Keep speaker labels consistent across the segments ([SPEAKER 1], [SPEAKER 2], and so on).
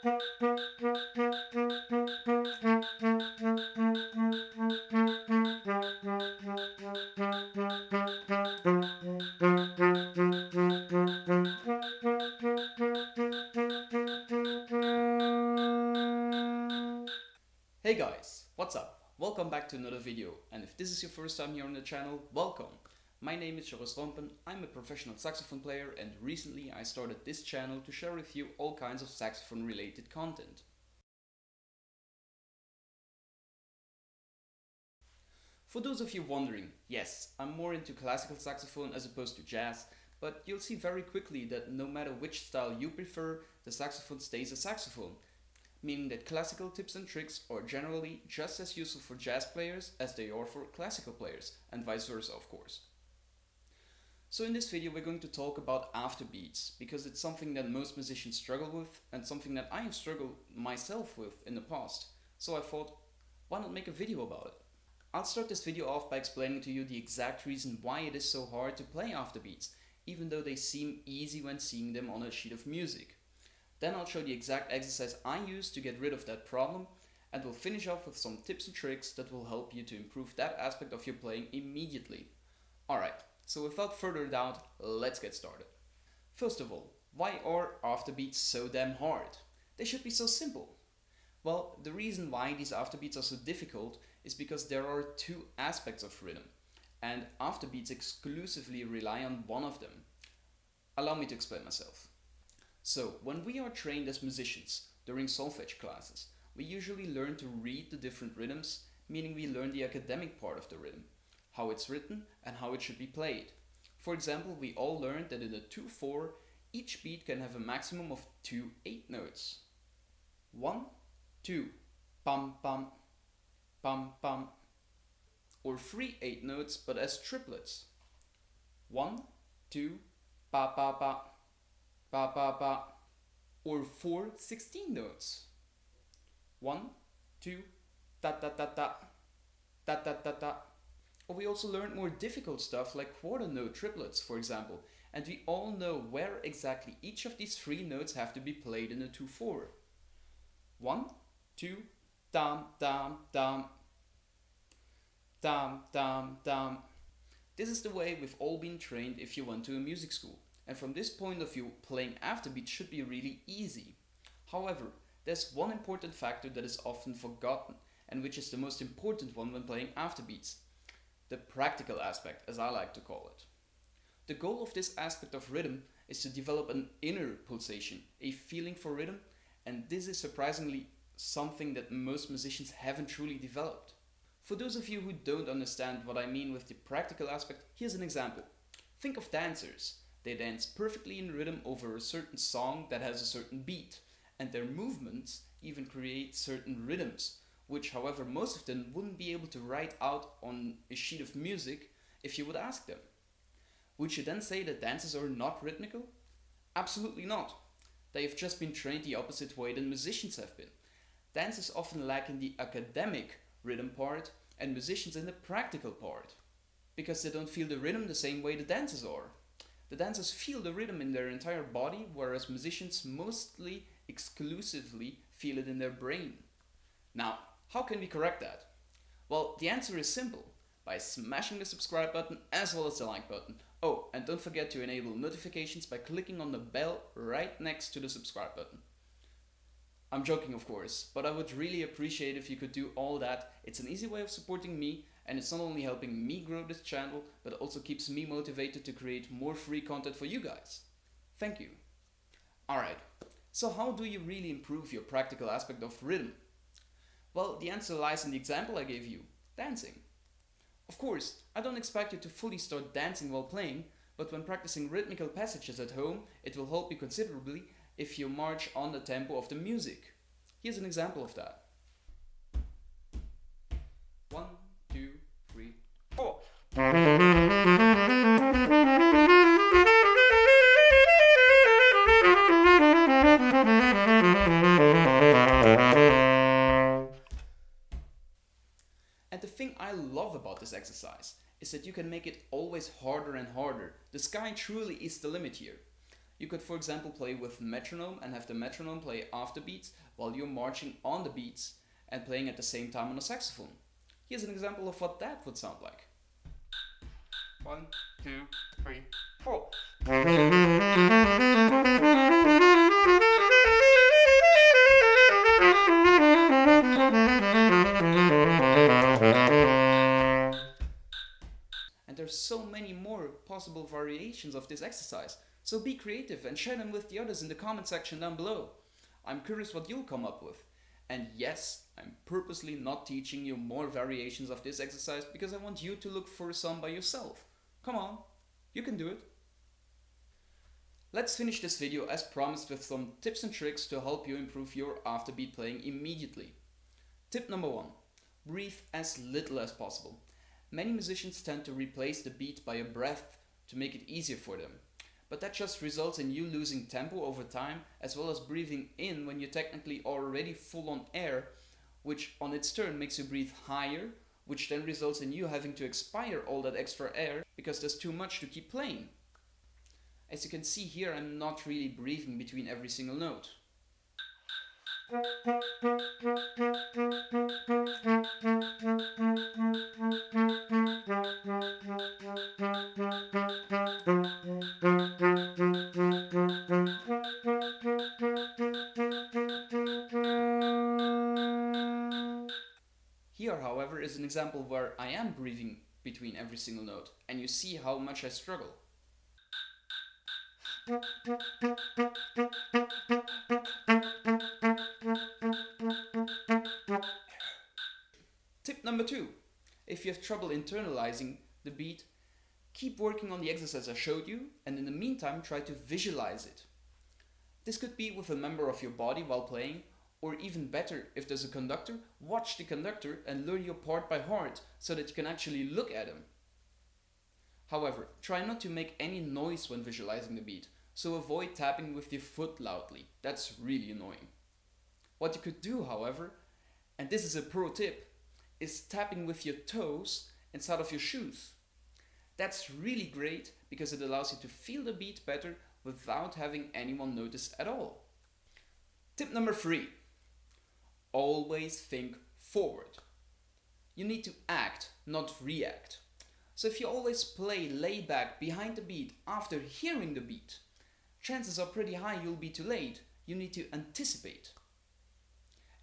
[SPEAKER 1] Hey guys, what's up? Welcome back to another video, and if this is your first time here on the channel, welcome! My name is Vandoren. I'm a professional saxophone player, and recently I started this channel to share with you all kinds of saxophone related content. For those of you wondering, yes, I'm more into classical saxophone as opposed to jazz, but you'll see very quickly that no matter which style you prefer, the saxophone stays a saxophone, meaning that classical tips and tricks are generally just as useful for jazz players as they are for classical players, and vice versa of course. So in this video we're going to talk about afterbeats, because it's something that most musicians struggle with and something that I have struggled myself with in the past. So I thought, why not make a video about it? I'll start this video off by explaining to you the exact reason why it is so hard to play afterbeats, even though they seem easy when seeing them on a sheet of music. Then I'll show the exact exercise I use to get rid of that problem, and we'll finish off with some tips and tricks that will help you to improve that aspect of your playing immediately. Alright, so without further doubt, let's get started. First of all, why are afterbeats so damn hard? They should be so simple. Well, the reason why these afterbeats are so difficult is because there are two aspects of rhythm, and afterbeats exclusively rely on one of them. Allow me to explain myself. So, when we are trained as musicians during solfege classes, we usually learn to read the different rhythms, meaning we learn the academic part of the rhythm, how it's written and how it should be played. For example, we all learned that in a 2/4, each beat can have a maximum of 2 8 notes. 1, 2, pam pam, pam pam. Or 3 8 notes but as triplets. 1, 2, pa pa pa. Pa pa pa, or 4 16 notes. 1, 2, ta ta ta ta, ta ta ta ta. Or we also learned more difficult stuff like quarter note triplets, for example, and we all know where exactly each of these 3 notes have to be played in a 2/4. 1, 2, dam dam dam, dam dam dam. This is the way we've all been trained if you went to a music school. And from this point of view, playing afterbeats should be really easy. However, there's one important factor that is often forgotten, and which is the most important one when playing afterbeats. The practical aspect, as I like to call it. The goal of this aspect of rhythm is to develop an inner pulsation, a feeling for rhythm, and this is surprisingly something that most musicians haven't truly developed. For those of you who don't understand what I mean with the practical aspect, here's an example. Think of dancers. They dance perfectly in rhythm over a certain song that has a certain beat, and their movements even create certain rhythms, which however most of them wouldn't be able to write out on a sheet of music if you would ask them. Would you then say that dances are not rhythmical? Absolutely not. They have just been trained the opposite way than musicians have been. Dancers often lack in the academic rhythm part and musicians in the practical part, because they don't feel the rhythm the same way the dancers are. The dancers feel the rhythm in their entire body, whereas musicians mostly exclusively feel it in their brain. Now, how can we correct that? Well, the answer is simple, by smashing the subscribe button as well as the like button. Oh, and don't forget to enable notifications by clicking on the bell right next to the subscribe button. I'm joking of course, but I would really appreciate if you could do all that. It's an easy way of supporting me, and it's not only helping me grow this channel, but also keeps me motivated to create more free content for you guys. Thank you. Alright, so how do you really improve your practical aspect of rhythm? Well, the answer lies in the example I gave you, dancing. Of course, I don't expect you to fully start dancing while playing, but when practicing rhythmical passages at home, it will help you considerably if you march on the tempo of the music. Here's an example of that. 1, 2, 3, 4. And the thing I love about this exercise is that you can make it always harder and harder. The sky truly is the limit here. You could, for example, play with metronome and have the metronome play afterbeats while you're marching on the beats and playing at the same time on a saxophone. Here's an example of what that would sound like. 1, 2, 3, 4. And there's so many more possible variations of this exercise, so be creative and share them with the others in the comment section down below. I'm curious what you'll come up with. And yes, I'm purposely not teaching you more variations of this exercise because I want you to look for some by yourself. Come on, you can do it. Let's finish this video as promised with some tips and tricks to help you improve your afterbeat playing immediately. Tip number 1. Breathe as little as possible. Many musicians tend to replace the beat by a breath to make it easier for them. But that just results in you losing tempo over time, as well as breathing in when you're technically already full on air, which on its turn makes you breathe higher, which then results in you having to expire all that extra air because there's too much to keep playing. As you can see here, I'm not really breathing between every single note. Here, however, is an example where I am breathing between every single note, and you see how much I struggle. Tip number 2. If you have trouble internalizing the beat, keep working on the exercise I showed you, and in the meantime try to visualize it. This could be with a member of your body while playing, or even better, if there's a conductor, watch the conductor and learn your part by heart so that you can actually look at him. However, try not to make any noise when visualizing the beat, so avoid tapping with your foot loudly. That's really annoying. What you could do, however, and this is a pro tip, is tapping with your toes instead of your shoes. That's really great because it allows you to feel the beat better without having anyone notice at all. Tip number 3. Always think forward. You need to act, not react. So if you always play laid back behind the beat after hearing the beat, chances are pretty high you'll be too late. You need to anticipate.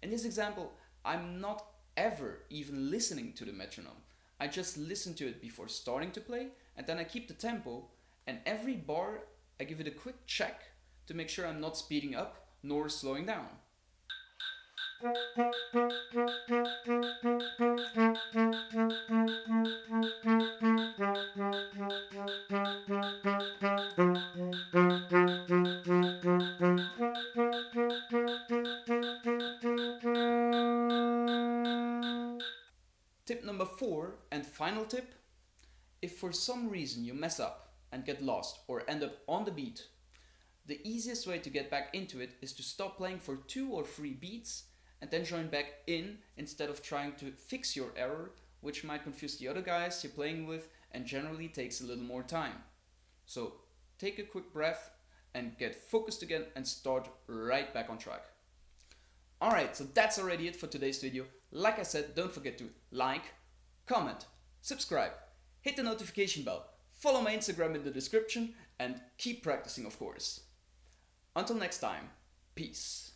[SPEAKER 1] In this example, I'm not ever even listening to the metronome. I just listen to it before starting to play, and then I keep the tempo, and every bar I give it a quick check to make sure I'm not speeding up nor slowing down. Tip number 4 and final tip. If for some reason you mess up and get lost or end up on the beat, the easiest way to get back into it is to stop playing for 2 or 3 beats and then join back in instead of trying to fix your error, which might confuse the other guys you're playing with and generally takes a little more time. So take a quick breath and get focused again and start right back on track. Alright, so that's already it for today's video. Like I said, don't forget to like, comment, subscribe, hit the notification bell, follow my Instagram in the description, and keep practicing, of course. Until next time, peace.